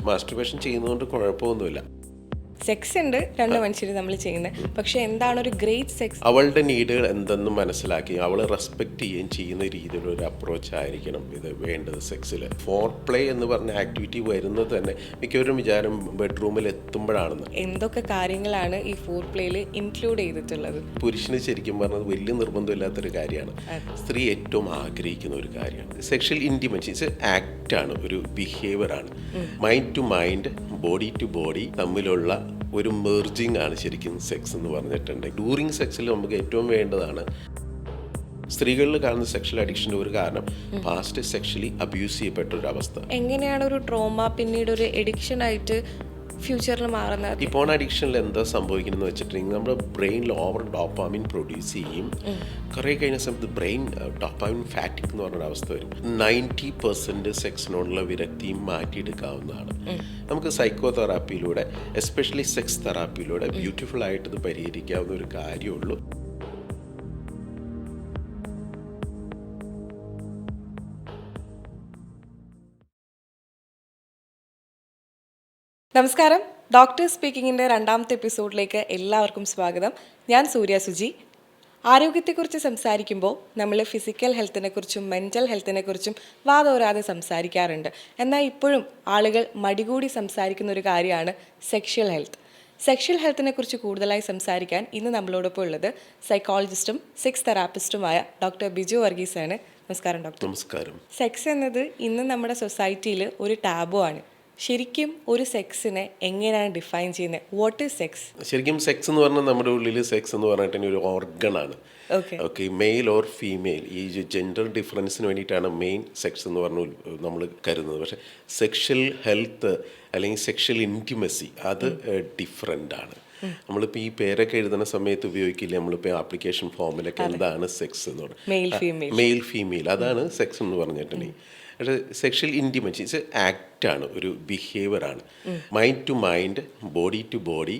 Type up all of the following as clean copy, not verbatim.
Masturbation ചെയ്യുന്നതുകൊണ്ട് കുഴപ്പമൊന്നുമില്ല. Sex ഉണ്ട് രണ്ട് മനുഷ്യർ നമ്മൾ ചെയ്യുന്നത്, പക്ഷെ എന്താണ് ഒരു ഗ്രേറ്റ് സെക്സ്? അവളുടെ നീഡുകൾ എന്തെന്ന് മനസ്സിലാക്കി അവളെ റെസ്പെക്ട് ചെയ്യുകയും ചെയ്യുന്ന രീതിയിലുള്ള ഒരു അപ്രോച്ച് ആയിരിക്കണം ഇത് വേണ്ടത് സെക്സിൽ. ഫോർ പ്ലേ എന്ന് പറഞ്ഞ ആക്ടിവിറ്റി വരുന്നത് തന്നെ മിക്കവരും വിചാരം ബെഡ്റൂമിൽ എത്തുമ്പോഴാണെന്ന്. എന്തൊക്കെ കാര്യങ്ങളാണ് ഈ ഫോർ പ്ലേയിൽ ഇൻക്ലൂഡ് ചെയ്തിട്ടുള്ളത്? പുരുഷന് ശരിക്കും പറഞ്ഞത് വലിയ നിർബന്ധമില്ലാത്തൊരു കാര്യമാണ്. സ്ത്രീ ഏറ്റവും ആഗ്രഹിക്കുന്ന ഒരു കാര്യമാണ് സെക്ഷൽ ഇൻറ്റിമസി. ഇറ്റ്സ് ആക്റ്റാണ്, ഒരു ബിഹേവിയറാണ്. Mind to mind, body to body തമ്മിലുള്ള ഒരു മെർജിങ് ആണ് ശരിക്കും സെക്സ് എന്ന് പറഞ്ഞിട്ടുണ്ട്. ഡ്യൂറിങ് സെക്സിൽ നമുക്ക് ഏറ്റവും വേണ്ടതാണ്. സ്ത്രീകളിൽ കാണുന്ന സെക്ഷൽ അഡിക്ഷൻ്റെ ഒരു കാരണം പാസ്റ്റ് സെക്ഷലി അബ്യൂസ് ചെയ്യപ്പെട്ട ഒരു അവസ്ഥ. എങ്ങനെയാണ് ഒരു ട്രോമ പിന്നീട് ഒരു എഡിക്ഷൻ ആയിട്ട് ഫ്യൂച്ചറിൽ മാറുന്നത്? ഈ പോൺ അഡിക്ഷനിൽ എന്താ സംഭവിക്കുന്നത് വെച്ചിട്ടുണ്ടെങ്കിൽ നമ്മുടെ ബ്രെയിനിൽ ഓവർ ഡോപ്പാമിൻ പ്രൊഡ്യൂസ് ചെയ്യും. കുറേ കഴിഞ്ഞ സമയത്ത് ബ്രെയിൻ ഡോപ്പാമിൻ ഫാറ്റിക് എന്ന് പറഞ്ഞൊരു അവസ്ഥ വരും. 90% സെക്സിനോടുള്ള വിരക്തിയും മാറ്റിയെടുക്കാവുന്നതാണ്. നമുക്ക് സൈക്കോ തെറാപ്പിയിലൂടെ, എസ്പെഷ്യലി സെക്സ് തെറാപ്പിയിലൂടെ ബ്യൂട്ടിഫുൾ ആയിട്ട് ഇത് പരിഹരിക്കാവുന്ന ഒരു കാര്യമുള്ളൂ. നമസ്കാരം, ഡോക്ടർ സ്പീക്കിങ്ങിൻ്റെ രണ്ടാമത്തെ എപ്പിസോഡിലേക്ക് എല്ലാവർക്കും സ്വാഗതം. ഞാൻ സൂര്യ സുജി. ആരോഗ്യത്തെക്കുറിച്ച് സംസാരിക്കുമ്പോൾ നമ്മൾ ഫിസിക്കൽ ഹെൽത്തിനെക്കുറിച്ചും മെൻ്റൽ ഹെൽത്തിനെക്കുറിച്ചും വാതോരാതെ സംസാരിക്കാറുണ്ട്. എന്നാൽ ഇപ്പോഴും ആളുകൾ മടികൂടി സംസാരിക്കുന്ന ഒരു കാര്യമാണ് സെക്ഷൽ ഹെൽത്ത്. സെക്ഷൽ ഹെൽത്തിനെക്കുറിച്ച് കൂടുതലായി സംസാരിക്കാൻ ഇന്ന് നമ്മളോടൊപ്പം ഉള്ളത് സൈക്കോളജിസ്റ്റും സെക്സ് തെറാപ്പിസ്റ്റുമായ ഡോക്ടർ ബിജു വർഗീസാണ്. നമസ്കാരം ഡോക്ടർ. നമസ്കാരം. സെക്സ് എന്നത് ഇന്ന് നമ്മുടെ സൊസൈറ്റിയിൽ ഒരു ടാബു ആണ്. ശരിക്കും ഒരു സെക്സിനെ എങ്ങനെയാണ് ഡിഫൈൻ ചെയ്യുന്നത്? What is sex? ശരിക്കും സെക്സ് എന്ന് പറഞ്ഞാൽ നമ്മുടെ ഉള്ളിൽ സെക്സ് എന്ന് പറഞ്ഞിട്ട് ഒരു ഓർഗനാണ്. ഓക്കെ, മെയിൽ ഓർ ഫീമെയിൽ, ഈ ജെൻഡർ ഡിഫറൻസിന് വേണ്ടിയിട്ടാണ് മെയിൻ സെക്സ് എന്ന് പറഞ്ഞു നമ്മൾ കരുതുന്നത്. പക്ഷേ സെക്ഷൽ ഹെൽത്ത് അല്ലെങ്കിൽ സെക്ഷൽ ഇൻറ്റിമസി അത് ഡിഫറെൻ്റ് ആണ്. നമ്മളിപ്പോൾ ഈ പേരൊക്കെ എഴുതുന്ന സമയത്ത് ഉപയോഗിക്കില്ല, നമ്മളിപ്പോൾ ആപ്ലിക്കേഷൻ ഫോമിലൊക്കെ എന്താണ് സെക്സ് എന്ന് പറഞ്ഞാൽ മെയിൽ ഫീമെയിൽ, അതാണ് സെക്സ് എന്ന് പറഞ്ഞിട്ടുണ്ടെങ്കിൽ. പക്ഷേ സെക്ഷൽ ഇൻറ്റിമസി ഇറ്റ്സ് ആക്റ്റാണ്, ഒരു ബിഹേവിയറാണ്. Mind to mind, body to body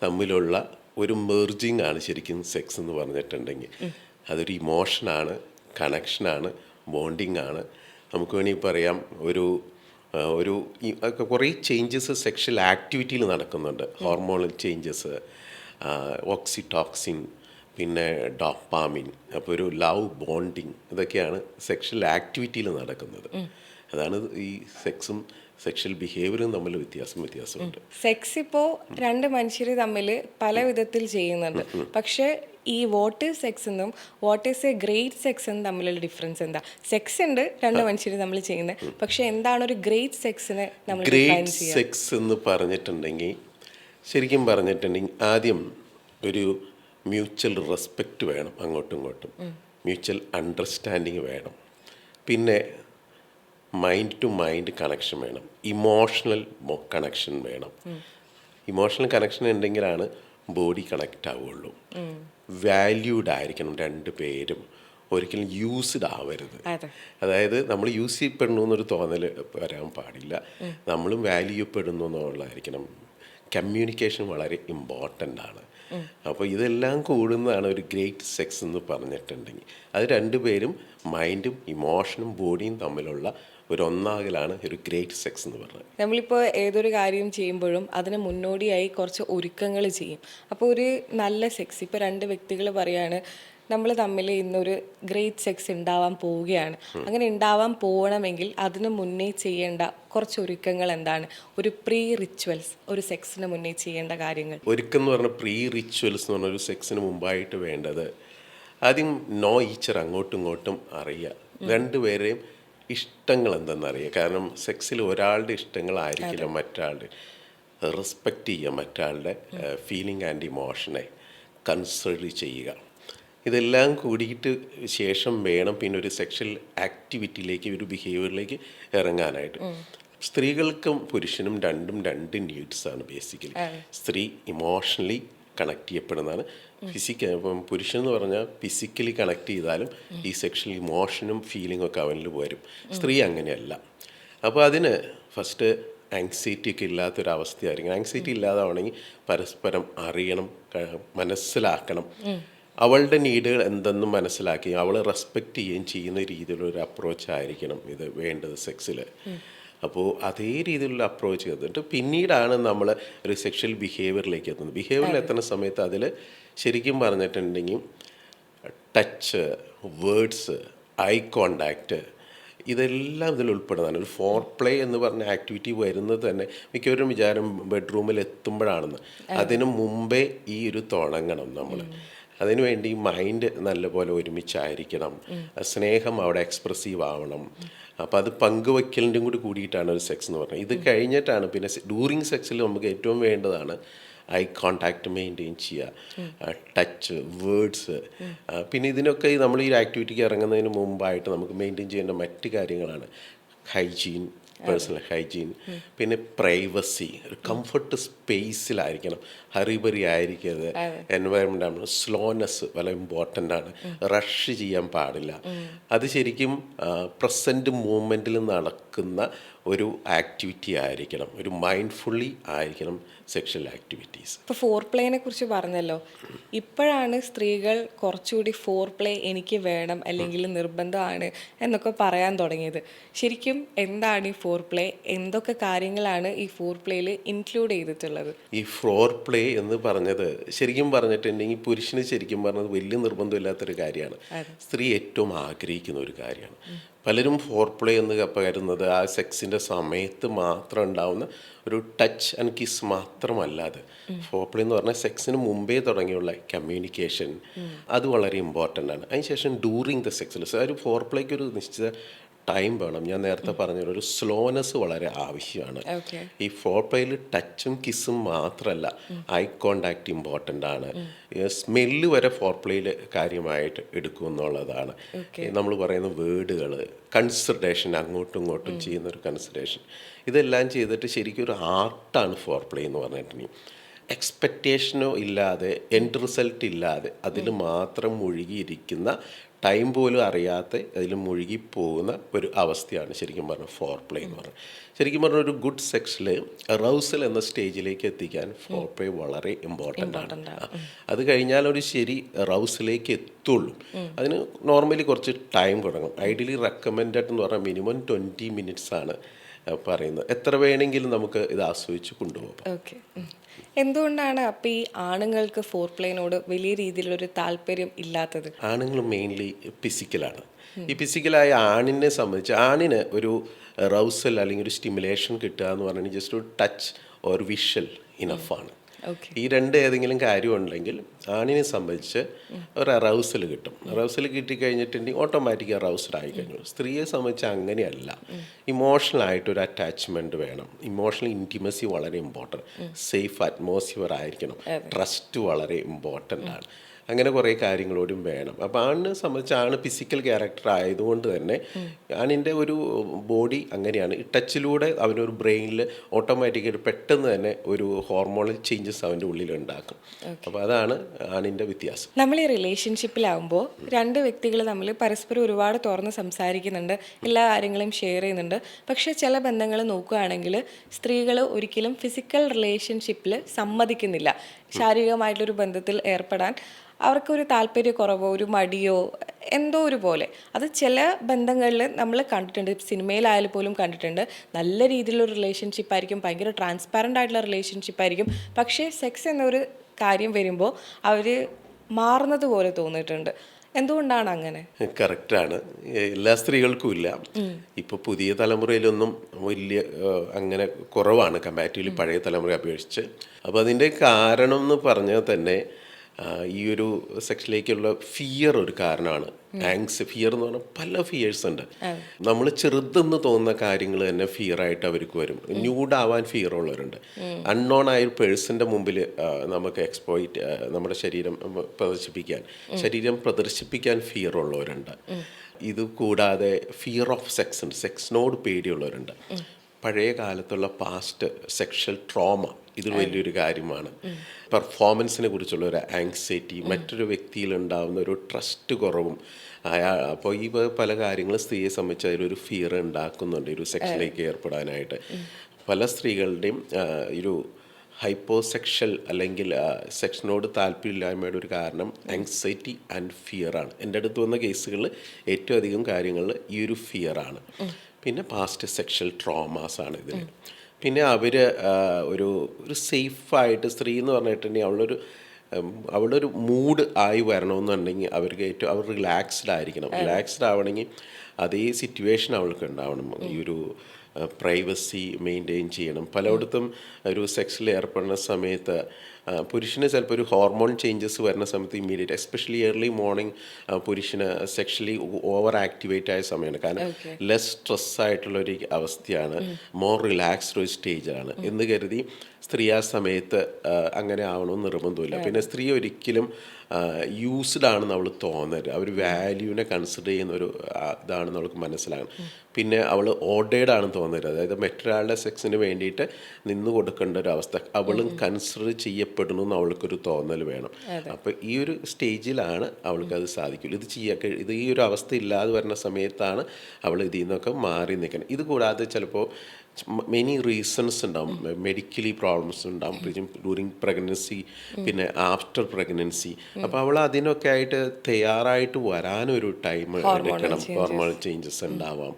തമ്മിലുള്ള ഒരു മെർജിങ് ആണ് ശരിക്കും സെക്സ് എന്ന് പറഞ്ഞിട്ടുണ്ടെങ്കിൽ. അതൊരു ഇമോഷനാണ്, കണക്ഷനാണ്, ബോണ്ടിങ് ആണ്. നമുക്ക് വേണമെങ്കിൽ പറയാം ഒരു കുറേ ചേഞ്ചസ് സെക്ഷൽ ആക്ടിവിറ്റിയിൽ നടക്കുന്നുണ്ട്. ഹോർമോണൽ ചേഞ്ചസ്, ഓക്സിറ്റോക്സിൻ, പിന്നെ ഡോപ്പാമിൻ, അപ്പോൾ ഒരു ലവ് ബോണ്ടിങ്, ഇതൊക്കെയാണ് സെക്ഷൽ ആക്ടിവിറ്റിയിൽ നടക്കുന്നത്. അതാണ് ഈ സെക്സും സെക്ഷൽ ബിഹേവിയറും തമ്മിൽ വ്യത്യാസമുണ്ട്. സെക്സ് ഇപ്പോൾ രണ്ട് മനുഷ്യർ തമ്മിൽ പല വിധത്തിൽ ചെയ്യുന്നുണ്ട്. പക്ഷേ ഈ വാട്ട് ഈസ് സെക്സ് എന്നും what is A great sex എന്നും തമ്മിലുള്ള ഡിഫറൻസ് എന്താ? സെക്സ് ഉണ്ട് രണ്ട് മനുഷ്യർ തമ്മിൽ ചെയ്യുന്നത്, പക്ഷെ എന്താണ് ഒരു ഗ്രേറ്റ് സെക്സിനെ നമ്മൾ ഡിഫൈൻ ചെയ്യുക? സെക്സ് എന്ന് പറഞ്ഞിട്ടുണ്ടെങ്കിൽ ശരിക്കും പറഞ്ഞിട്ടുണ്ടെങ്കിൽ ആദ്യം ഒരു മ്യൂച്വൽ റെസ്പെക്റ്റ് വേണം, അങ്ങോട്ടും ഇങ്ങോട്ടും മ്യൂച്വൽ അണ്ടർസ്റ്റാൻഡിങ് വേണം. പിന്നെ മൈൻഡ് ടു മൈൻഡ് കണക്ഷൻ വേണം, ഇമോഷണൽ കണക്ഷൻ വേണം. ഇമോഷണൽ കണക്ഷൻ ഉണ്ടെങ്കിലാണ് ബോഡി കണക്റ്റ് ആവുള്ളൂ. വാല്യൂഡ് ആയിരിക്കണം രണ്ട് പേരും, ഒരിക്കലും യൂസ്ഡ് ആവരുത്. അതായത് നമ്മൾ യൂസ് ചെയ്യപ്പെടുന്നു എന്നൊരു തോന്നൽ വരാൻ പാടില്ല, നമ്മളും വാല്യൂ ചെയ്യപ്പെടുന്നു എന്നുള്ളതായിരിക്കണം. കമ്മ്യൂണിക്കേഷൻ വളരെ ഇമ്പോർട്ടൻ്റ് ആണ്. അപ്പോൾ ഇതെല്ലാം കൂടുന്നതാണ് ഒരു ഗ്രേറ്റ് സെക്സ് എന്ന് പറഞ്ഞിട്ടുണ്ടെങ്കിൽ. അത് രണ്ടുപേരും മൈൻഡും ഇമോഷനും ബോഡിയും തമ്മിലുള്ള ഒരു ഒന്നാകലാണ് ഒരു ഗ്രേറ്റ് സെക്സ് എന്ന് പറയുന്നത്. നമ്മളിപ്പോൾ ഏതൊരു കാര്യം ചെയ്യുമ്പോഴും അതിന് മുന്നോടിയായി കുറച്ച് ഒരുക്കങ്ങൾ ചെയ്യും. അപ്പോൾ ഒരു നല്ല സെക്സ്, ഇപ്പോൾ രണ്ട് വ്യക്തികൾ പറയാണ് നമ്മൾ തമ്മിൽ ഇന്നൊരു ഗ്രേറ്റ് സെക്സ് ഉണ്ടാവാൻ പോവുകയാണ്, അങ്ങനെ ഉണ്ടാവാൻ പോകണമെങ്കിൽ അതിന് മുന്നേ ചെയ്യേണ്ട കുറച്ച് ഒരുക്കങ്ങൾ എന്താണ്? ഒരു പ്രീ റിച്വൽസ്, ഒരു സെക്സിന് മുന്നേ ചെയ്യേണ്ട കാര്യങ്ങൾ. ഒരുക്കം എന്ന് പറഞ്ഞാൽ പ്രീ റിച്വൽസ് എന്ന് പറഞ്ഞ ഒരു സെക്സിന് മുമ്പായിട്ട് വേണ്ടത് ആദ്യം നോ ഈച്ചർ, അങ്ങോട്ടും ഇങ്ങോട്ടും അറിയുക, രണ്ടുപേരെയും ഇഷ്ടങ്ങൾ എന്തെന്നറിയുക. കാരണം സെക്സിൽ ഒരാളുടെ ഇഷ്ടങ്ങളായിരിക്കില്ല മറ്റാളുടെ. റെസ്പെക്റ്റ് ചെയ്യുക മറ്റാളുടെ ഫീലിംഗ് ആൻഡ് ഇമോഷനെ കൺസിഡർ ചെയ്യുക. ഇതെല്ലാം കൂടിയിട്ട് ശേഷം വേണം പിന്നെ ഒരു സെക്ഷൽ ആക്ടിവിറ്റിയിലേക്ക്, ഒരു ബിഹേവിയറിലേക്ക് ഇറങ്ങാനായിട്ട്. സ്ത്രീകൾക്കും പുരുഷനും രണ്ട് നീഡ്സാണ് ബേസിക്കലി. സ്ത്രീ ഇമോഷണലി കണക്ട് ചെയ്യപ്പെടുന്നതാണ്. ഇപ്പം പുരുഷൻ എന്ന് പറഞ്ഞാൽ ഫിസിക്കലി കണക്ട് ചെയ്താലും ഈ സെക്ഷൽ ഇമോഷനും ഫീലിംഗും ഒക്കെ അവനിൽ വരും. സ്ത്രീ അങ്ങനെയല്ല. അപ്പോൾ അതിന് ഫസ്റ്റ് ആങ്സൈറ്റി ഒക്കെ ഇല്ലാത്തൊരവസ്ഥയായിരിക്കും. ആങ്സൈറ്റി ഇല്ലാതാവണമെങ്കിൽ പരസ്പരം അറിയണം, മനസ്സിലാക്കണം. അവളുടെ നീഡുകൾ എന്തെന്നും മനസ്സിലാക്കി അവളെ റെസ്പെക്റ്റ് ചെയ്യുകയും ചെയ്യുന്ന രീതിയിലുള്ള ഒരു അപ്രോച്ച് ആയിരിക്കണം ഇത് വേണ്ടത് സെക്സിൽ. അപ്പോൾ അതേ രീതിയിലുള്ള അപ്രോച്ച് ചെയ്തിട്ട് പിന്നീടാണ് നമ്മൾ ഒരു സെക്ഷൽ ബിഹേവിയറിലേക്ക് എത്തുന്നത്. ബിഹേവിയറിൽ എത്തുന്ന സമയത്ത് അതിൽ ശരിക്കും പറഞ്ഞിട്ടുണ്ടെങ്കിൽ ടച്ച്, വേർഡ്സ്, ഐ കോണ്ടാക്റ്റ്, ഇതെല്ലാം ഇതിൽ ഉൾപ്പെടുന്നതാണ്. ഒരു ഫോർ പ്ലേ എന്ന് പറഞ്ഞ ആക്ടിവിറ്റി വരുന്നത് തന്നെ മിക്കവരും വിചാരം ബെഡ്റൂമിൽ എത്തുമ്പോഴാണെന്ന്. അതിനു മുമ്പേ ഈ ഒരു തുടങ്ങണം നമ്മൾ. അതിനുവേണ്ടി മൈൻഡ് നല്ലപോലെ ഒരുമിച്ചായിരിക്കണം, സ്നേഹം അവിടെ എക്സ്പ്രസീവ് ആവണം. അപ്പോൾ അത് പങ്കുവയ്ക്കലിൻ്റെ കൂടി കൂടിയിട്ടാണ് ഒരു സെക്സ് എന്ന് പറഞ്ഞത്. ഇത് കഴിഞ്ഞിട്ടാണ് പിന്നെ ഡ്യൂറിങ് സെക്സിൽ നമുക്ക് ഏറ്റവും വേണ്ടതാണ് ഐ കോണ്ടാക്ട് മെയിൻറ്റെയിൻ ചെയ്യുക, ടച്ച്, വേർഡ്സ്. പിന്നെ ഇതിനൊക്കെ നമ്മൾ ഈ ആക്ടിവിറ്റിക്ക് ഇറങ്ങുന്നതിന് മുമ്പായിട്ട് നമുക്ക് മെയിൻറ്റെയിൻ ചെയ്യേണ്ട മറ്റ് കാര്യങ്ങളാണ് ഹൈജീൻ, പേഴ്സണൽ ഹൈജീൻ, പിന്നെ പ്രൈവസി. ഒരു കംഫർട്ട് സ്പേസിലായിരിക്കണം, ഹറിബറി ആയിരിക്കരുത്. എൻവയറമെൻ്റ് ആണ്, സ്ലോനെസ് വളരെ ഇമ്പോർട്ടൻ്റ് ആണ്. റഷ് ചെയ്യാൻ പാടില്ല. അത് ശരിക്കും പ്രസൻറ്റ് മൂമെൻറ്റിൽ നടക്കുന്ന ഒരു ആക്ടിവിറ്റി ആയിരിക്കണം, ഒരു മൈൻഡ്ഫുള്ളി ആയിരിക്കണം സെക്ഷൽ ആക്ടിവിറ്റീസ്. ഇപ്പോൾ ഫോർ പ്ലേനെ കുറിച്ച് പറഞ്ഞല്ലോ, ഇപ്പോഴാണ് സ്ത്രീകൾ കുറച്ചുകൂടി ഫോർ പ്ലേ എനിക്ക് വേണം അല്ലെങ്കിൽ നിർബന്ധമാണ് എന്നൊക്കെ പറയാൻ തുടങ്ങിയത്. ശരിക്കും എന്താണ് ഈ ഫോർ പ്ലേ? എന്തൊക്കെ കാര്യങ്ങളാണ് ഈ ഫോർ പ്ലേയിൽ ഇൻക്ലൂഡ് ചെയ്തിട്ടുള്ളത്? ഈ ഫോർ പ്ലേ എന്ന് പറഞ്ഞത് ശരിക്കും പറഞ്ഞിട്ടുണ്ടെങ്കിൽ പുരുഷന് ശരിക്കും പറഞ്ഞത് വലിയ നിർബന്ധമില്ലാത്തൊരു കാര്യമാണ്. സ്ത്രീ ഏറ്റവും ആഗ്രഹിക്കുന്ന ഒരു കാര്യമാണ്. പലരും ഫോർ പ്ലേ എന്ന് കരുതുന്നത് ആ സെക്സിൻ്റെ സമയത്ത് മാത്രം ഉണ്ടാവുന്ന ഒരു ടച്ച് ആൻഡ് കിസ് മാത്രമല്ലാതെ ഫോർ പ്ലേ എന്ന് പറഞ്ഞാൽ സെക്സിന് മുമ്പേ തുടങ്ങിയുള്ള കമ്മ്യൂണിക്കേഷൻ, അത് വളരെ ഇമ്പോർട്ടൻ്റ് ആണ്. അതിനുശേഷം ഡ്യൂറിങ് ദ സെക്സിൽ ഒരു ഫോർ പ്ലേക്ക് ഒരു നിശ്ചിത ടൈം വേണം. ഞാൻ നേരത്തെ പറഞ്ഞ ഒരു സ്ലോനെസ് വളരെ ആവശ്യമാണ്. ഈ ഫോർ പ്ലേയിൽ ടച്ചും കിസ്സും മാത്രമല്ല, ഐ കോണ്ടാക്ട് ഇമ്പോർട്ടൻ്റ് ആണ്. സ്മെല്ല് വരെ ഫോർ പ്ലേയിൽ കാര്യമായിട്ട് എടുക്കും എന്നുള്ളതാണ്. നമ്മൾ പറയുന്ന വേർഡുകൾ, കൺസിഡറേഷൻ, അങ്ങോട്ടും ഇങ്ങോട്ടും ചെയ്യുന്ന ഒരു കൺസിഡറേഷൻ, ഇതെല്ലാം ചെയ്തിട്ട് ശരിക്കും ഒരു ആർട്ടാണ് ഫോർ പ്ലേ എന്ന് പറഞ്ഞിട്ടുണ്ടെങ്കിൽ. എക്സ്പെക്റ്റേഷനോ ഇല്ലാതെ, എൻഡ് റിസൾട്ട് ഇല്ലാതെ അതിൽ മാത്രം മുഴുകിയിരിക്കുന്ന, ടൈം പോലും അറിയാതെ അതിൽ മുഴുകിപ്പോകുന്ന ഒരു അവസ്ഥയാണ് ശരിക്കും പറഞ്ഞാൽ ഫോർ പ്ലേ എന്ന് പറഞ്ഞാൽ. ശരിക്കും പറഞ്ഞാൽ ഒരു ഗുഡ് സെക്സിൽ റൗസൽ എന്ന സ്റ്റേജിലേക്ക് എത്തിക്കാൻ ഫോർ പ്ലേ വളരെ ഇമ്പോർട്ടൻ്റ് ആണ്. അത് കഴിഞ്ഞാൽ ഒരു ശരി റൗസിലേക്ക് എത്തുള്ളൂ. അതിന് നോർമലി കുറച്ച് ടൈം കൊടുക്കണം. ഐഡിയലി റെക്കമെൻഡഡ് എന്ന് പറഞ്ഞാൽ മിനിമം 20 minutes ആണ് പറയുന്നത്. എത്ര വേണമെങ്കിലും നമുക്ക് ഇത് ആസ്വദിച്ച് കൊണ്ടുപോകാം. ഓക്കെ. എന്തുകൊണ്ടാണ് അപ്പം ഈ ആണുങ്ങൾക്ക് ഫോർ പ്ലേനോട് വലിയ രീതിയിലൊരു താല്പര്യം ഇല്ലാത്തത്? ആണുങ്ങൾ മെയിൻലി ഫിസിക്കലാണ്. ഈ ഫിസിക്കലായ ആണിനെ സംബന്ധിച്ച് ആണിന് ഒരു റൗസൽ അല്ലെങ്കിൽ ഒരു സ്റ്റിമുലേഷൻ കിട്ടുക എന്ന് പറഞ്ഞാൽ ജസ്റ്റ് ഒരു ടച്ച് ഓർ വിഷ്വൽ ഇനഫാണ്. ഈ രണ്ട് ഏതെങ്കിലും കാര്യമുണ്ടെങ്കിൽ ആണിനെ സംബന്ധിച്ച് ഒരു അറൗസൽ കിട്ടും. അറൗസൽ കിട്ടിക്കഴിഞ്ഞിട്ടുണ്ടെങ്കിൽ ഓട്ടോമാറ്റിക് അറൗസൽ ആയിക്കഴിഞ്ഞു. സ്ത്രീയെ സംബന്ധിച്ച് അങ്ങനെയല്ല. ഇമോഷണലായിട്ടൊരു അറ്റാച്ച്മെൻറ്റ് വേണം. ഇമോഷണൽ ഇൻറ്റിമസി വളരെ ഇമ്പോർട്ടൻറ്റ്. സേഫ് അറ്റ്മോസ്ഫിയർ ആയിരിക്കണം. ട്രസ്റ്റ് വളരെ ഇമ്പോർട്ടൻ്റ് ആണ്. അങ്ങനെ കുറേ കാര്യങ്ങളോടും വേണം. അപ്പോൾ ആണിനെ സംബന്ധിച്ച് ആണ് ഫിസിക്കൽ ക്യാരക്ടർ ആയതുകൊണ്ട് തന്നെ ആണിൻ്റെ ഒരു ബോഡി അങ്ങനെയാണ്. ഈ ടച്ചിലൂടെ അവനൊരു ബ്രെയിനിൽ ഓട്ടോമാറ്റിക്കായിട്ട് പെട്ടെന്ന് തന്നെ ഒരു ഹോർമോണൽ ചേഞ്ചസ് അവൻ്റെ ഉള്ളിൽ ഉണ്ടാക്കും. അപ്പോൾ അതാണ് ആണിൻ്റെ വ്യത്യാസം. നമ്മൾ ഈ റിലേഷൻഷിപ്പിലാവുമ്പോൾ രണ്ട് വ്യക്തികൾ തമ്മിൽ പരസ്പരം ഒരുപാട് തുറന്ന് സംസാരിക്കുന്നുണ്ട്, എല്ലാ കാര്യങ്ങളും ഷെയർ ചെയ്യുന്നുണ്ട്. പക്ഷേ ചില ബന്ധങ്ങൾ നോക്കുകയാണെങ്കിൽ സ്ത്രീകൾ ഒരിക്കലും ഫിസിക്കൽ റിലേഷൻഷിപ്പിൽ സമ്മതിക്കുന്നില്ല. ശാരീരികമായിട്ടുള്ളൊരു ബന്ധത്തിൽ ഏർപ്പെടാൻ അവർക്കൊരു താല്പര്യക്കുറവോ ഒരു മടിയോ എന്തോ ഒരു പോലെ. അത് ചില ബന്ധങ്ങളിൽ നമ്മൾ കണ്ടിട്ടുണ്ട്, സിനിമയിലായാലും പോലും കണ്ടിട്ടുണ്ട്. നല്ല രീതിയിലുള്ള റിലേഷൻഷിപ്പ് ആയിരിക്കും, ഭയങ്കര ട്രാൻസ്പാരൻ്റ് ആയിട്ടുള്ള റിലേഷൻഷിപ്പ് ആയിരിക്കും. പക്ഷേ സെക്സ് എന്നൊരു കാര്യം വരുമ്പോൾ അവർ മാറുന്നത് പോലെ തോന്നിയിട്ടുണ്ട്. എന്തുകൊണ്ടാണ് അങ്ങനെ? കറക്റ്റാണ്. എല്ലാ സ്ത്രീകൾക്കും ഇല്ല. ഇപ്പോൾ പുതിയ തലമുറയിലൊന്നും വലിയ അങ്ങനെ കുറവാണ് കമ്പാരിറ്റീവ്ലി പഴയ തലമുറയെ അപേക്ഷിച്ച്. അപ്പോൾ അതിൻ്റെ കാരണം എന്ന് പറഞ്ഞാൽ തന്നെ ഈ ഒരു സെക്ഷനിലേക്കുള്ള ഫിയർ ഒരു കാരണമാണ്. ഫിയർ എന്ന് പറഞ്ഞാൽ പല ഫിയേഴ്സ് ഉണ്ട്. നമ്മൾ ചെറുതെന്ന് തോന്നുന്ന കാര്യങ്ങൾ തന്നെ ഫിയറായിട്ട് അവർക്ക് വരും. ന്യൂഡാവാൻ ഫിയർ ഉള്ളവരുണ്ട്. അൺനോൺ ആയ ഒരു പേഴ്സൻ്റെ മുമ്പിൽ നമുക്ക് നമ്മുടെ ശരീരം പ്രദർശിപ്പിക്കാൻ ഫിയർ ഉള്ളവരുണ്ട്. ഇത് കൂടാതെ ഫിയർ ഓഫ് സെക്സ് ഉണ്ട്. സെക്സിനോട് പേടിയുള്ളവരുണ്ട്. പഴയ കാലത്തുള്ള പാസ്റ്റ് സെക്ഷൽ ട്രോമ ഇത് വലിയൊരു കാര്യമാണ്. പെർഫോമൻസിനെ കുറിച്ചുള്ള ഒരു ആങ്സൈറ്റി, മറ്റൊരു വ്യക്തിയിലുണ്ടാകുന്ന ഒരു ട്രസ്റ്റ് കുറവും. അപ്പോൾ ഈ പല കാര്യങ്ങളും സ്ത്രീയെ സംബന്ധിച്ച് അതിലൊരു ഫിയർ ഉണ്ടാക്കുന്നുണ്ട് ഒരു സെക്ഷനിലേക്ക് ഏർപ്പെടാനായിട്ട്. പല സ്ത്രീകളുടെയും ഒരു ഹൈപ്പോസെക്ഷൽ അല്ലെങ്കിൽ സെക്ഷനോട് താല്പര്യമില്ലായ്മയുടെ ഒരു കാരണം ആങ്സൈറ്റി ആൻഡ് ഫിയറാണ്. എൻ്റെ അടുത്ത് വന്ന കേസുകളിൽ ഏറ്റവും അധികം കാര്യങ്ങളിൽ ഈ ഒരു ഫിയറാണ്. പിന്നെ പാസ്റ്റ് സെക്ഷൽ ട്രോമാസ് ആണ് ഇതിൽ. പിന്നെ അവർ ഒരു ഒരു സേഫായിട്ട് സ്ത്രീ എന്ന് പറഞ്ഞിട്ടുണ്ടെങ്കിൽ അവളൊരു മൂഡ് ആയി വരണമെന്നുണ്ടെങ്കിൽ അവർക്ക് ഏറ്റവും അവർ റിലാക്സ്ഡ് ആയിരിക്കണം. റിലാക്സ്ഡ് ആവണമെങ്കിൽ അതേ സിറ്റുവേഷൻ അവൾക്ക് ഉണ്ടാവണം. ഈ ഒരു പ്രൈവസി മെയിൻറ്റെയിൻ ചെയ്യണം. പലയിടത്തും ഒരു സെക്സിൽ ഏർപ്പെടുന്ന സമയത്ത് പുരുഷന് ചിലപ്പോൾ ഒരു ഹോർമോൺ ചേഞ്ചസ് വരുന്ന സമയത്ത് ഇമ്മീഡിയറ്റ്, എസ്പെഷ്യലി ഏർലി മോർണിംഗ് പുരുഷന് സെക്ഷലി ഓവർ ആക്ടിവേറ്റ് ആയ സമയമാണ്. കാരണം ലെസ് സ്ട്രെസ്സായിട്ടുള്ളൊരു അവസ്ഥയാണ്, മോർ റിലാക്സ്ഡ് ഒരു സ്റ്റേജാണ് എന്ന് കരുതി സ്ത്രീ ആ സമയത്ത് അങ്ങനെ ആവണമെന്ന് നിർബന്ധമില്ല. പിന്നെ സ്ത്രീ ഒരിക്കലും യൂസ്ഡ് ആണെന്ന് അവൾ തോന്നരുത്. അവർ വാല്യൂവിനെ കൺസിഡർ ചെയ്യുന്ന ഒരു ഇതാണെന്ന് അവൾക്ക് മനസ്സിലാകണം. പിന്നെ അവൾ ഓർഡേഡ് ആണെന്ന് തോന്നരുത്. അതായത് മറ്റൊരാളുടെ സെക്സിന് വേണ്ടിയിട്ട് നിന്ന് കൊടുക്കേണ്ട ഒരു അവസ്ഥ അവളും കൺസിഡർ ചെയ്യപ്പെടുന്നു എന്ന് അവൾക്കൊരു തോന്നൽ വേണം. അപ്പോൾ ഈ ഒരു സ്റ്റേജിലാണ് അവൾക്കത് സാധിക്കുള്ളൂ. ഇത് ഈ ഒരു അവസ്ഥ ഇല്ലാതെ വരുന്ന സമയത്താണ് അവൾ ഇതിൽ നിന്നൊക്കെ മാറി നിൽക്കണം. ഇത് കൂടാതെ ചിലപ്പോൾ മെനി റീസൺസ് ഉണ്ടാവും. മെഡിക്കലി പ്രോബ്ലംസ് ഉണ്ടാവും ഡ്യൂറിങ് പ്രഗ്നൻസി, പിന്നെ ആഫ്റ്റർ പ്രഗ്നൻസി. അപ്പോൾ അവൾ അതിനൊക്കെ ആയിട്ട് തയ്യാറായിട്ട് വരാനൊരു ടൈം എടുക്കണം. ഹോർമോൺ ചേഞ്ചസ് ഉണ്ടാവാം.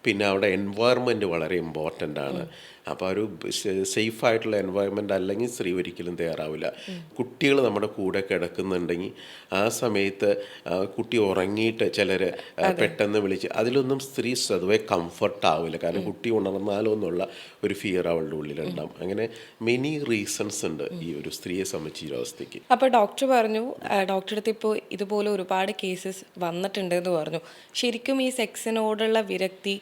പിന്നെ അവിടെ എൻവയറമെൻറ്റ് വളരെ ഇമ്പോർട്ടൻ്റ് ആണ്. അപ്പോൾ ഒരു സേഫായിട്ടുള്ള എൻവയറമെൻ്റ് അല്ലെങ്കിൽ സ്ത്രീ ഒരിക്കലും തയ്യാറാവില്ല. കുട്ടികൾ നമ്മുടെ കൂടെ കിടക്കുന്നുണ്ടെങ്കിൽ ആ സമയത്ത് കുട്ടി ഉറങ്ങിയിട്ട് ചിലർ പെട്ടെന്ന് വിളിച്ച് അതിലൊന്നും സ്ത്രീ സ്വതവേ കംഫർട്ട് ആവില്ല. കാരണം കുട്ടി ഉണർന്നാലോ എന്നുള്ള ഒരു ഫിയർ അവളുടെ ഉള്ളിലുണ്ടാവും. അങ്ങനെ മെനി റീസൺസ് ഉണ്ട് ഈ ഒരു സ്ത്രീയെ സംബന്ധിച്ച ഈ അവസ്ഥയ്ക്ക്. അപ്പോൾ ഡോക്ടർ പറഞ്ഞു, ഡോക്ടറുടെ അടുത്ത് ഇപ്പോൾ ഇതുപോലെ ഒരുപാട് കേസസ് വന്നിട്ടുണ്ട് എന്ന് പറഞ്ഞു. ശരിക്കും ഈ സെക്സിനോടുള്ള വിരക്തി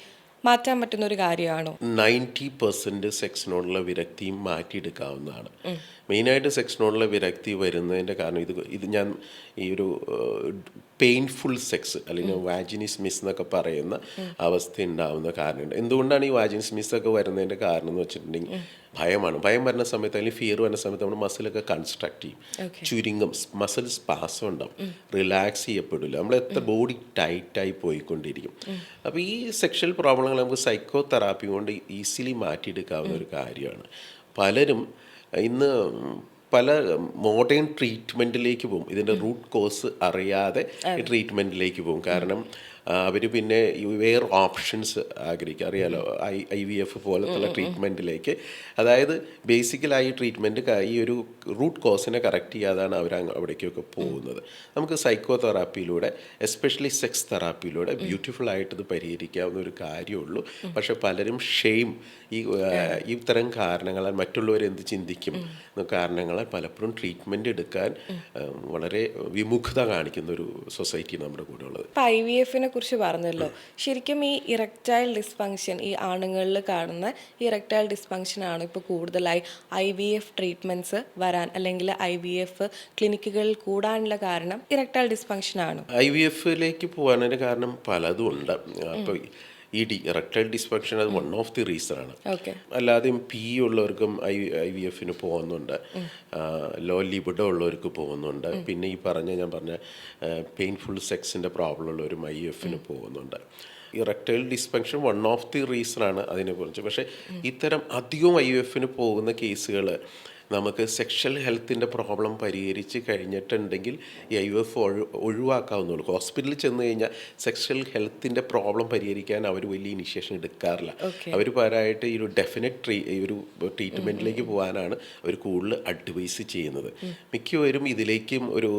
മാറ്റാൻ പറ്റുന്ന ഒരു കാര്യമാണോ? 90% സെക്സിനോടുള്ള വിരക്തിയും മാറ്റിയെടുക്കാവുന്നതാണ്. മെയിനായിട്ട് സെക്സിനോടുള്ള വിരക്തി വരുന്നതിൻ്റെ കാരണം ഇത് ഞാൻ ഈ ഒരു പെയിൻഫുൾ സെക്സ് അല്ലെങ്കിൽ വാജിനിസ്മിസ് എന്നൊക്കെ പറയുന്ന അവസ്ഥ ഉണ്ടാവുന്ന കാരണമുണ്ട്. എന്തുകൊണ്ടാണ് ഈ വാജിനിസ്മിസ് ഒക്കെ വരുന്നതിൻ്റെ കാരണം എന്ന് വെച്ചിട്ടുണ്ടെങ്കിൽ ഭയമാണ്. ഭയം വരുന്ന സമയത്ത് അല്ലെങ്കിൽ ഫിയർ വരുന്ന സമയത്ത് നമ്മൾ മസിലൊക്കെ കൺസ്ട്രക്ട് ചെയ്യും, ചുരുങ്ങും, മസിൽ സ്പാസം ഉണ്ടാവും, റിലാക്സ് ചെയ്യപ്പെടില്ല, നമ്മൾ എത്ര ബോഡി ടൈറ്റായി പോയിക്കൊണ്ടിരിക്കും. അപ്പോൾ ഈ സെക്ഷൽ പ്രോബ്ലങ്ങൾ നമുക്ക് സൈക്കോ തെറാപ്പി കൊണ്ട് ഈസിലി മാറ്റിയെടുക്കാവുന്ന ഒരു കാര്യമാണ്. പലരും ഇന്ന് പല മോഡേൺ ട്രീറ്റ്മെൻറ്റിലേക്ക് പോകും. ഇതിൻ്റെ റൂട്ട് കോസ് അറിയാതെ ട്രീറ്റ്മെൻറ്റിലേക്ക് പോകും. കാരണം അവർ പിന്നെ വേറെ ഓപ്ഷൻസ് ആഗ്രഹിക്കുക. അറിയാലോ, IVF പോലത്തുള്ള ട്രീറ്റ്മെൻറ്റിലേക്ക്, അതായത് ബേസിക്കലായി ട്രീറ്റ്മെൻറ്റ് ഈ ഒരു റൂട്ട് കോസിനെ കറക്റ്റ് ചെയ്യാതാണ് അവർ അവിടേക്കൊക്കെ പോകുന്നത്. നമുക്ക് സൈക്കോ തെറാപ്പിയിലൂടെ, എസ്പെഷ്യലി സെക്സ് തെറാപ്പിയിലൂടെ ബ്യൂട്ടിഫുൾ ആയിട്ട് ഇത് പരിഹരിക്കാവുന്ന ഒരു കാര്യമുള്ളൂ. പക്ഷെ പലരും ഷെയിം, ഇത്തരം കാരണങ്ങളാൽ മറ്റുള്ളവർ എന്ത് ചിന്തിക്കും എന്ന കാരണങ്ങളാൽ പലപ്പോഴും ട്രീറ്റ്മെൻറ്റ് എടുക്കാൻ വളരെ വിമുഖത കാണിക്കുന്ന ഒരു സൊസൈറ്റി നമ്മുടെ കൂടെ ഉള്ളത്. IVF-നെ കുറിച്ച് പറഞ്ഞല്ലോ. ശരിക്കും ഈ ഇറക്ടൈൽ ഡിസ്ഫങ്ഷൻ, ഈ ആണുങ്ങളിൽ കാണുന്ന ഇറക്ടൈൽ ഡിസ്ഫങ്ഷൻ ആണ് ഇപ്പോൾ കൂടുതലായി IVF ട്രീറ്റ്മെന്റ്സ് വരാൻ അല്ലെങ്കിൽ IVF ക്ലിനിക്കുകളിൽ കൂടാനുള്ള കാരണം ഇറക്ടൈൽ ഡിസ്ഫങ്ഷൻ ആണ്. IVF-ലേക്ക് പോകാനതിൻ്റെ കാരണം പലതും ഉണ്ട്. അപ്പോൾ ഇറക്ടൈൽ ഡിസ്ഫങ്ഷൻ അത് വൺ ഓഫ് ദി റീസൺ ആണ്. അല്ലാതെയും PE ഉള്ളവർക്കും IVF-ന് പോകുന്നുണ്ട്, ലോ ലിബിഡോ ഉള്ളവർക്ക് പോകുന്നുണ്ട്, പിന്നെ ഞാൻ പറഞ്ഞ പെയിൻഫുൾ സെക്സിൻ്റെ പ്രോബ്ലം ഉള്ളവരും IVF-ന് പോകുന്നുണ്ട്. Erectile dysfunction one of the reason ആണ് അതിനെക്കുറിച്ച്. പക്ഷേ ഇത്തരം അധികവും IVF-ന് പോകുന്ന കേസുകൾ നമുക്ക് സെക്ഷൽ ഹെൽത്തിൻ്റെ പ്രോബ്ലം പരിഹരിച്ച് കഴിഞ്ഞിട്ടുണ്ടെങ്കിൽ ഈ IVF ഒഴിവാക്കാവുന്നുള്ളൂ. ഹോസ്പിറ്റലിൽ ചെന്ന് കഴിഞ്ഞാൽ സെക്ഷൽ ഹെൽത്തിൻ്റെ പ്രോബ്ലം പരിഹരിക്കാൻ അവർ വലിയ ഇനിഷ്യേഷൻ എടുക്കാറില്ല. അവർ പരായിട്ട് ഈ ഒരു ഡെഫിനറ്റ് ഒരു ട്രീറ്റ്മെൻറ്റിലേക്ക് പോകാനാണ് അവർ കൂടുതൽ അഡ്വൈസ് ചെയ്യുന്നത്. മിക്കവരും ഇതിലേക്കും ഒരു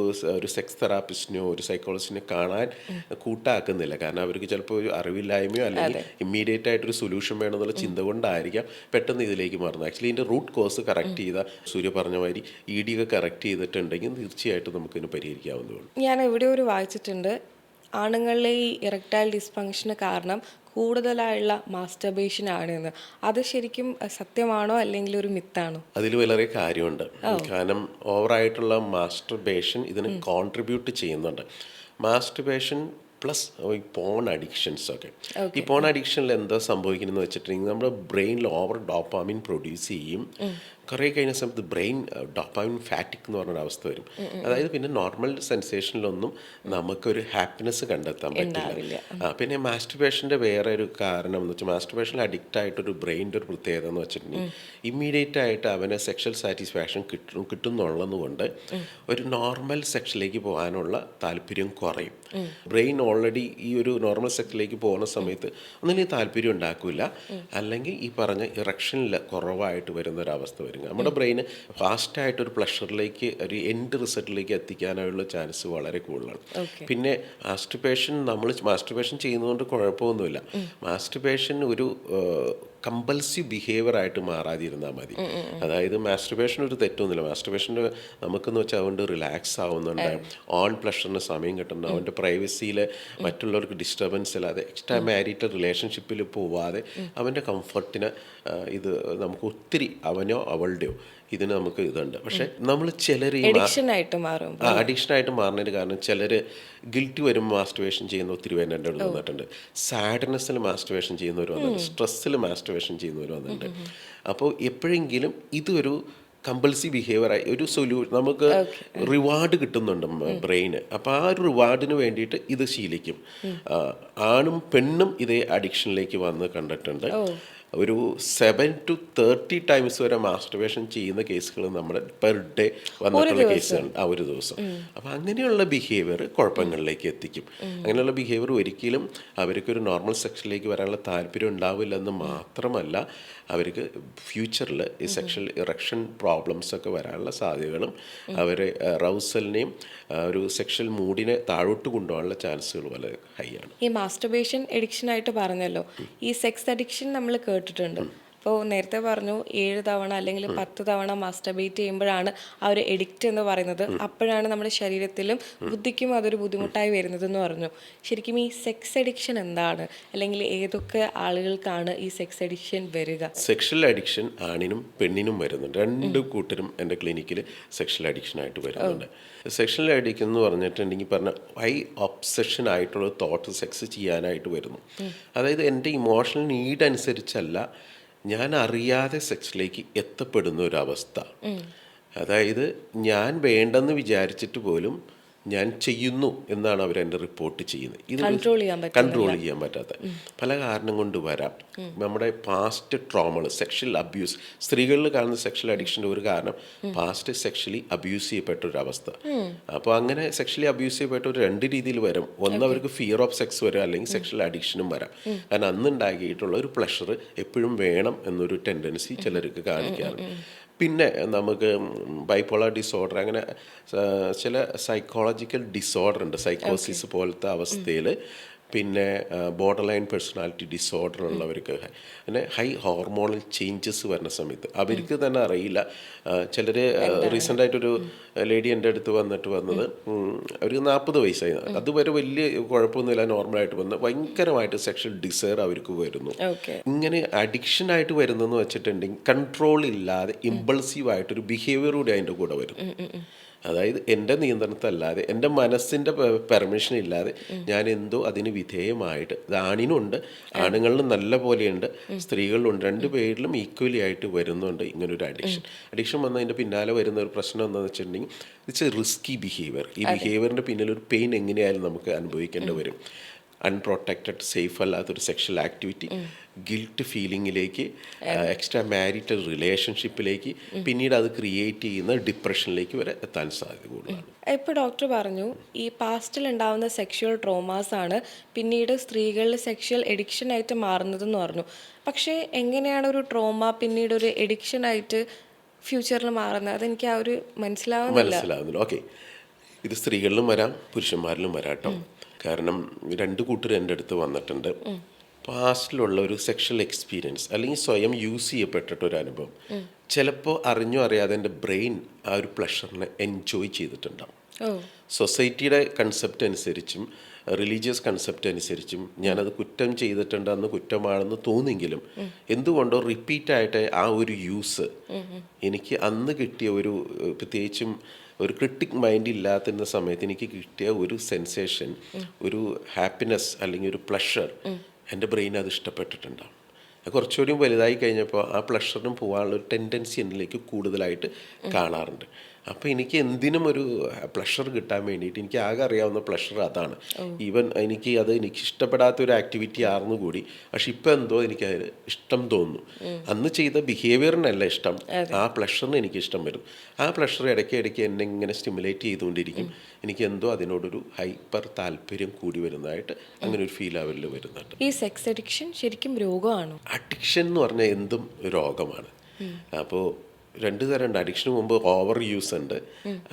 സെക്സ് തെറാപ്പിസ്റ്റിനോ ഒരു സൈക്കോളജിസ്റ്റിനെ കാണാൻ കൂട്ടാക്കുന്നില്ല. കാരണം അവർക്ക് ചിലപ്പോൾ ഒരു അറിവില്ലായ്മയോ അല്ലെങ്കിൽ ഇമ്മീഡിയറ്റ് ആയിട്ടൊരു സൊല്യൂഷൻ വേണമെന്നുള്ള ചിന്ത കൊണ്ടായിരിക്കാം പെട്ടെന്ന് ഇതിലേക്ക് മാറുന്നത്. ആക്ച്വലി ഇതിൻ്റെ റൂട്ട് കോസ് കറക്റ്റ് ചെയ്താൽ, സൂര്യ പറഞ്ഞ മാതിരി ED ഒക്കെ കറക്റ്റ് ചെയ്തിട്ടുണ്ടെങ്കിൽ തീർച്ചയായിട്ടും നമുക്കിതിന് പരിഹരിക്കാവുന്നതാണ്. ഞാൻ എവിടെയോ ഒരു വായിച്ചിട്ടുണ്ട്, ആണുങ്ങളിലെ ഈ ഇറക്ടൈൽ ഡിസ്ഫങ്ഷന് കാരണം കൂടുതലായുള്ള മാസ്റ്റർബേഷൻ ആണെന്ന്. അത് ശരിക്കും സത്യമാണോ അല്ലെങ്കിൽ ഒരു മിത്താണോ? അതിൽ വളരെ കാര്യമുണ്ട്. കാരണം ഓവറായിട്ടുള്ള മാസ്റ്റർബേഷൻ ഇതിന് കോൺട്രിബ്യൂട്ട് ചെയ്യുന്നുണ്ട്. മാസ്റ്റർബേഷൻ പ്ലസ് ഈ പോൺ അഡിക്ഷൻസ് ഒക്കെ. ഈ പോൺ അഡിക്ഷനിൽ എന്താ സംഭവിക്കുന്നതെന്ന് വെച്ചിട്ടുണ്ടെങ്കിൽ നമ്മുടെ ബ്രെയിനിൽ ഓവർ ഡോപ്പാമിൻ പ്രൊഡ്യൂസ് ചെയ്യും. കുറേ കഴിഞ്ഞ സമയത്ത് ബ്രെയിൻ ഡോപ്പാമിൻ ഫാറ്റിക് എന്ന് പറഞ്ഞൊരു അവസ്ഥ വരും. അതായത് പിന്നെ നോർമൽ സെൻസേഷനിലൊന്നും നമുക്കൊരു ഹാപ്പിനെസ് കണ്ടെത്താൻ പറ്റില്ല. പിന്നെ മാസ്റ്റർബേഷൻ്റെ വേറെ ഒരു കാരണം എന്ന് വെച്ചാൽ, മാസ്റ്റർബേഷനിൽ അഡിക്റ്റ് ആയിട്ടൊരു ബ്രെയിനിൻ്റെ ഒരു പ്രത്യേകത എന്ന് വെച്ചിട്ടുണ്ടെങ്കിൽ ഇമ്മീഡിയറ്റ് ആയിട്ട് അവന് സെക്ഷൽ സാറ്റിസ്ഫാക്ഷൻ കിട്ടുന്നുള്ളതുകൊണ്ട് ഒരു നോർമൽ സെക്ഷനിലേക്ക് പോകാനുള്ള താല്പര്യം കുറയും. ബ്രെയിൻ ഓൾറെഡി ഈ ഒരു നോർമൽ സെക്സിലേക്ക് പോകുന്ന സമയത്ത് ഒന്നിനും താല്പര്യം ഉണ്ടാക്കില്ല, അല്ലെങ്കിൽ ഈ പറഞ്ഞ ഇറക്ഷനിൽ കുറവായിട്ട് വരുന്ന ഒരവസ്ഥ വരും. നമ്മുടെ ബ്രെയിന് ഫാസ്റ്റായിട്ട് ഒരു പ്ലഷറിലേക്ക് ഒരു എൻഡ് റിസൾട്ടിലേക്ക് എത്തിക്കാനുള്ള ചാൻസ് വളരെ കൂടുതലാണ്. പിന്നെ മാസ്റ്റർബേഷൻ ചെയ്യുന്നതുകൊണ്ട് കുഴപ്പമൊന്നുമില്ല. മാസ്റ്റർബേഷൻ ഒരു കമ്പൽസീവ് ബിഹേവിയറായിട്ട് മാറാതിരുന്നാൽ മതി. അതായത് മാസ്റ്റർബേഷൻ ഒരു തെറ്റൊന്നുമില്ല. മാസ്റ്റർബേഷൻ്റെ നമുക്കെന്ന് വെച്ചാൽ അതുകൊണ്ട് റിലാക്സ് ആവുന്നുണ്ട്, ഓൺ പ്ലഷറിന് സമയം കിട്ടുന്നുണ്ട്, അവൻ്റെ പ്രൈവസിയിൽ മറ്റുള്ളവർക്ക് ഡിസ്റ്റർബൻസ് ഇല്ലാതെ എക്സ്ട്രാ മാരിറ്റൽ റിലേഷൻഷിപ്പിൽ പോവാതെ അവൻ്റെ കംഫർട്ടിന് ഇത് നമുക്ക് ഒത്തിരി അവനോ അവളുടെയോ ഇതിന് നമുക്ക് ഇതുണ്ട്. പക്ഷെ നമ്മൾ ചിലർ ഈ അഡിക്ഷനായിട്ട് മാറുന്നതിന് കാരണം ചിലർ ഗിൽറ്റി വരുമ്പോൾ മാസ്റ്റർബേഷൻ ചെയ്യുന്ന ഒത്തിരി പേര് എൻ്റെ അടുത്ത് വന്നിട്ടുണ്ട്. സാഡ്നെസ്സിൽ മാസ്റ്റർബേഷൻ ചെയ്യുന്നവർ വന്നിട്ടുണ്ട്, സ്ട്രെസ്സിൽ മാസ്റ്റർബേഷൻ ചെയ്യുന്നവർ വന്നിട്ടുണ്ട്. അപ്പോൾ എപ്പോഴെങ്കിലും ഇതൊരു കമ്പൽസീവ് ബിഹേവിയറായി ഒരു നമുക്ക് റിവാർഡ് കിട്ടുന്നുണ്ട് ബ്രെയിന്. അപ്പോൾ ആ ഒരു റിവാർഡിന് വേണ്ടിയിട്ട് ഇത് ശീലിക്കും. ആണും പെണ്ണും ഇതേ അഡിക്ഷനിലേക്ക് വന്ന് കണ്ടിട്ടുണ്ട്. ഒരു 7 to 30 times വരെ മാസ്റ്റർബേഷൻ ചെയ്യുന്ന കേസുകൾ നമ്മുടെ പെർ ഡേ വന്നിട്ടുള്ള കേസുകളുണ്ട് ആ ഒരു ദിവസം. അപ്പം അങ്ങനെയുള്ള ബിഹേവിയർ കുഴപ്പങ്ങളിലേക്ക് എത്തിക്കും. അങ്ങനെയുള്ള ബിഹേവിയർ ഒരിക്കലും അവർക്കൊരു നോർമൽ സെക്ഷനിലേക്ക് വരാനുള്ള താല്പര്യം ഉണ്ടാവില്ലെന്ന് മാത്രമല്ല, അവർക്ക് ഫ്യൂച്ചറിൽ ഈ സെക്ഷൽ ഇറക്ഷൻ പ്രോബ്ലംസ് ഒക്കെ വരാനുള്ള സാധ്യതകളും അവരെ റൗസലിനെയും ഒരു സെക്ഷൽ മൂഡിനെ താഴോട്ട് കൊണ്ടുപോകാനുള്ള ചാൻസുകൾ വളരെ ഹൈ ആണ്. ഈ മാസ്റ്റർബേഷൻ എഡിക്ഷനായിട്ട് പറഞ്ഞല്ലോ, ഈ സെക്സ് അഡിക്ഷൻ നമ്മൾ കേട്ടിട്ടുണ്ട്. അപ്പോൾ നേരത്തെ പറഞ്ഞു 7 തവണ അല്ലെങ്കിൽ 10 തവണ മാസ്റ്റർബേറ്റ് ചെയ്യുമ്പോഴാണ് ആ ഒരു എഡിക്റ്റ് എന്ന് പറയുന്നത്. അപ്പോഴാണ് നമ്മുടെ ശരീരത്തിലും ബുദ്ധിക്കും അതൊരു ബുദ്ധിമുട്ടായി വരുന്നതെന്ന് പറഞ്ഞു. ശരിക്കും ഈ സെക്സ് അഡിക്ഷൻ എന്താണ്, അല്ലെങ്കിൽ ഏതൊക്കെ ആളുകൾക്കാണ് ഈ സെക്സ് അഡിക്ഷൻ വരിക? സെക്ഷൽ അഡിക്ഷൻ ആണിനും പെണ്ണിനും വരുന്നുണ്ട്. രണ്ട് കൂട്ടരും എൻ്റെ ക്ലിനിക്കിൽ സെക്ഷൽ അഡിക്ഷനായിട്ട് വരുന്നുണ്ട്. സെക്ഷൽ അഡിക്ഷൻ എന്ന് പറഞ്ഞിട്ടുണ്ടെങ്കിൽ പറഞ്ഞ ഹൈ ഒബ്സഷൻ ആയിട്ടുള്ള തോട്ട് സെക്സ് ചെയ്യാനായിട്ട് വരുന്നു. അതായത് എൻ്റെ ഇമോഷണൽ നീഡ് അനുസരിച്ചല്ല, ഞാൻ അറിയാതെ സെക്സിലേക്ക് എത്തപ്പെടുന്ന ഒരവസ്ഥ. അതായത് ഞാൻ വേണ്ടെന്ന് വിചാരിച്ചിട്ട് പോലും ഞാൻ ചെയ്യുന്നു എന്നാണ് അവരെന്നെ റിപ്പോർട്ട് ചെയ്യുന്നത്. ഇത് കൺട്രോൾ ചെയ്യാൻ പറ്റാത്ത പല കാരണം കൊണ്ട് വരാം. നമ്മുടെ പാസ്റ്റ് ട്രോമകൾ, സെക്ഷൽ അബ്യൂസ്, സ്ത്രീകളിൽ കാണുന്ന സെക്ഷൽ അഡിക്ഷൻ്റെ ഒരു കാരണം പാസ്റ്റ് സെക്ഷലി അബ്യൂസ് ചെയ്യപ്പെട്ട ഒരു അവസ്ഥ. അപ്പോൾ അങ്ങനെ സെക്ഷലി അബ്യൂസ് ചെയ്യപ്പെട്ട ഒരു 2 രീതിയിൽ വരും. ഒന്ന് അവർക്ക് ഫിയർ ഓഫ് സെക്സ് വരും, അല്ലെങ്കിൽ സെക്ഷൽ അഡിക്ഷനും വരാം. കാരണം അന്നുണ്ടാക്കിയിട്ടുള്ള ഒരു പ്ലഷർ എപ്പോഴും വേണം എന്നൊരു ടെൻഡൻസി ചിലർക്ക് കാണിക്കാറുണ്ട്. പിന്നെ നമുക്ക് ബൈപ്പോളർ ഡിസോർഡർ, അങ്ങനെ ചില സൈക്കോളജിക്കൽ ഡിസോർഡർ ഉണ്ട്, സൈക്കോസിസ് പോലത്തെ അവസ്ഥയിൽ. പിന്നെ ബോർഡർ ലൈൻ പേഴ്സണാലിറ്റി ഡിസോർഡർ ഉള്ളവർക്ക് പിന്നെ ഹൈ ഹോർമോണൽ ചേഞ്ചസ് വരുന്ന സമയത്ത് അവർക്ക് തന്നെ അറിയില്ല. ചിലർ റീസെൻ്റായിട്ടൊരു ലേഡി എൻ്റെ അടുത്ത് വന്നത് അവർക്ക് 40 വയസ്സായി. അതുവരെ വലിയ കുഴപ്പമൊന്നുമില്ല, നോർമലായിട്ട് വന്ന് ഭയങ്കരമായിട്ട് സെക്ഷൽ ഡിസയർ അവർക്ക് വരുന്നു. ഇങ്ങനെ അഡിക്ഷനായിട്ട് വരുന്നതെന്ന് വെച്ചിട്ടുണ്ടെങ്കിൽ കൺട്രോൾ ഇല്ലാതെ ഇമ്പൾസീവായിട്ടൊരു ബിഹേവിയർ കൂടി അതിൻ്റെ കൂടെ വരും. അതായത് എൻ്റെ നിയന്ത്രണത്തല്ലാതെ, എൻ്റെ മനസ്സിൻ്റെ പെർമിഷൻ ഇല്ലാതെ ഞാൻ എന്തോ അതിന് വിധേയമായിട്ട്, ഇത് ആണിനുണ്ട്, ആണുങ്ങളിലും നല്ല പോലെയുണ്ട്, സ്ത്രീകളിലുണ്ട്, 2 പേരിലും ഈക്വലി ആയിട്ട് വരുന്നുണ്ട് ഇങ്ങനൊരു അഡിക്ഷൻ വന്നതിൻ്റെ പിന്നാലെ വരുന്ന ഒരു പ്രശ്നം എന്താണെന്ന് വെച്ചിട്ടുണ്ടെങ്കിൽ ഇറ്റ്സ് എ റിസ്കി ബിഹേവിയർ. ഈ ബിഹേവിയറിൻ്റെ പിന്നിൽ ഒരു പെയിൻ എങ്ങനെയായാലും നമുക്ക് അനുഭവിക്കേണ്ടി വരും. അൺപ്രൊട്ടക്റ്റഡ്, സേഫ് അല്ലാത്തൊരു സെക്ഷൽ ആക്ടിവിറ്റി, ഗിൽട്ട് ഫീലിങ്ങിലേക്ക്, എക്സ്ട്രാ മാരിറ്റൽ റിലേഷൻഷിപ്പിലേക്ക്, പിന്നീട് അത് ക്രിയേറ്റ് ചെയ്യുന്ന ഡിപ്രഷനിലേക്ക് വരെ എത്താൻ സാധ്യത കൂടുതലാണ്. ഇപ്പോൾ ഡോക്ടർ പറഞ്ഞു ഈ പാസ്റ്റിൽ ഉണ്ടാകുന്ന സെക്ഷൽ ട്രോമാസ് ആണ് പിന്നീട് സ്ത്രീകളിൽ സെക്ഷൽ എഡിക്ഷൻ ആയിട്ട് മാറുന്നതെന്ന് പറഞ്ഞു. പക്ഷേ എങ്ങനെയാണ് ഒരു ട്രോമ പിന്നീട് ഒരു എഡിക്ഷൻ ആയിട്ട് ഫ്യൂച്ചറിൽ മാറുന്നത്? അതെനിക്ക് ആ ഒരു മനസ്സിലാവുന്നില്ല. ഓക്കെ, ഇത് സ്ത്രീകളിലും വരാം, പുരുഷന്മാരിലും വരാം കേട്ടോ. കാരണം 2 കൂട്ടർ എൻ്റെ അടുത്ത് വന്നിട്ടുണ്ട്. പാസ്റ്റിലുള്ള ഒരു സെക്ഷൽ എക്സ്പീരിയൻസ് അല്ലെങ്കിൽ സ്വയം യൂസ് ചെയ്യപ്പെട്ടിട്ടൊരു അനുഭവം, ചിലപ്പോൾ അറിഞ്ഞോ അറിയാതെ എൻ്റെ ബ്രെയിൻ ആ ഒരു പ്ലഷറിനെ എൻജോയ് ചെയ്തിട്ടുണ്ടാവും. സൊസൈറ്റിയുടെ കൺസെപ്റ്റ് അനുസരിച്ചും റിലീജിയസ് കൺസെപ്റ്റ് അനുസരിച്ചും ഞാനത് കുറ്റം ചെയ്തിട്ടുണ്ടെന്ന്, കുറ്റമാണെന്ന് തോന്നിയെങ്കിലും എന്തുകൊണ്ടോ റിപ്പീറ്റായിട്ട് ആ ഒരു യൂസ് എനിക്ക് അന്ന് കിട്ടിയ ഒരു, പ്രത്യേകിച്ചും ഒരു ക്രിട്ടിക് മൈൻഡ് ഇല്ലാത്തിരുന്ന സമയത്ത് എനിക്ക് കിട്ടിയ ഒരു സെൻസേഷൻ, ഒരു ഹാപ്പിനെസ് അല്ലെങ്കിൽ ഒരു പ്ലഷർ, എൻ്റെ ബ്രെയിൻ അത് ഇഷ്ടപ്പെട്ടിട്ടുണ്ടാവും. കുറച്ചുകൂടി വലുതായി കഴിഞ്ഞപ്പോൾ ആ പ്ലഷറിനും പോകാനുള്ള ഒരു ടെൻഡൻസി എന്നിലേക്ക് കൂടുതലായിട്ട് കാണാറുണ്ട്. അപ്പോൾ എനിക്ക് എന്തിനും ഒരു പ്ലഷർ കിട്ടാൻ വേണ്ടിയിട്ട് എനിക്ക് ആകെ അറിയാവുന്ന പ്ലഷർ അതാണ്. ഈവൻ എനിക്ക് ഇഷ്ടപ്പെടാത്ത ഒരു ആക്ടിവിറ്റി ആർന്നു കൂടി, പക്ഷെ ഇപ്പം എന്തോ എനിക്ക് അതിൽ ഇഷ്ടം തോന്നുന്നു. അന്ന് ചെയ്ത ബിഹേവിയറിനല്ല ഇഷ്ടം, ആ പ്ലഷറിന് എനിക്ക് ഇഷ്ടം വരും. ആ പ്ലഷർ ഇടയ്ക്ക് എന്നെ ഇങ്ങനെ സ്റ്റിമുലേറ്റ് ചെയ്തുകൊണ്ടിരിക്കും. എനിക്ക് എന്തോ അതിനോടൊരു ഹൈപ്പർ താല്പര്യം കൂടി വരുന്നതായിട്ട് അങ്ങനെ ഒരു ഫീൽ അവരിൽ വരുന്നുണ്ട്. ഈ സെക്സ് അഡിക്ഷൻ ശരിക്കും രോഗമാണോ? അഡിക്ഷൻ എന്ന് പറഞ്ഞാൽ എന്തും രോഗമാണ്. അപ്പോൾ രണ്ട് തരമുണ്ട്. അഡിക്ഷന് മുമ്പ് ഓവർ യൂസ് ഉണ്ട്,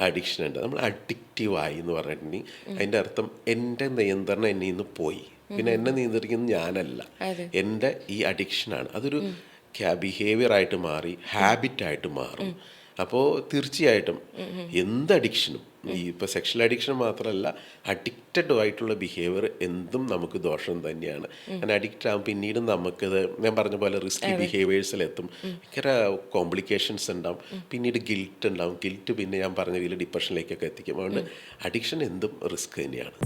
അഡിക്ഷൻ ഉണ്ട്. നമ്മൾ അഡിക്റ്റീവ് ആയി എന്ന് പറഞ്ഞിട്ടുണ്ടെങ്കിൽ അതിൻ്റെ അർത്ഥം എൻ്റെ നിയന്ത്രണം എന്നിൽ നിന്ന് പോയി. പിന്നെ എന്നെ നിയന്ത്രിക്കുന്നത് ഞാനല്ല, എൻ്റെ ഈ അഡിക്ഷനാണ്. അതൊരു ബിഹേവിയറായിട്ട് മാറി ഹാബിറ്റായിട്ട് മാറും. അപ്പോൾ തീർച്ചയായിട്ടും എന്ത് അഡിക്ഷനും, ഈ ഇപ്പോൾ സെക്ഷൽ അഡിക്ഷൻ മാത്രമല്ല, അഡിക്റ്റഡ് ആയിട്ടുള്ള ബിഹേവിയർ എന്തും നമുക്ക് ദോഷം തന്നെയാണ്. അങ്ങനെ അഡിക്റ്റ് ആകും പിന്നീട് നമുക്കത് ഞാൻ പറഞ്ഞ പോലെ റിസ്കി ബിഹേവിയേഴ്സിലെത്തും, ഭയങ്കര കോംപ്ലിക്കേഷൻസ് ഉണ്ടാവും. പിന്നീട് ഗിൽറ്റ് ഉണ്ടാവും. ഗിൽറ്റ് പിന്നെ ഞാൻ പറഞ്ഞ രീതിയിൽ ഡിപ്രഷനിലേക്കൊക്കെ എത്തിക്കും. അതുകൊണ്ട് അഡിക്ഷൻ എന്തും റിസ്ക് തന്നെയാണ്.